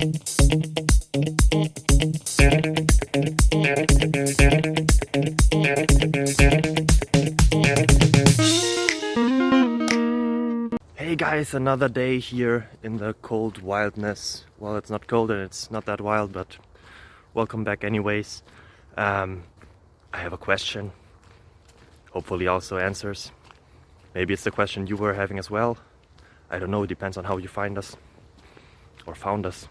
Hey guys, another day here in the cold wildness. Well, it's not cold and it's not that wild, but welcome back anyways. I have a question, hopefully also answers. Maybe it's the question you were having as well. I don't know, it depends on how you find us or found us.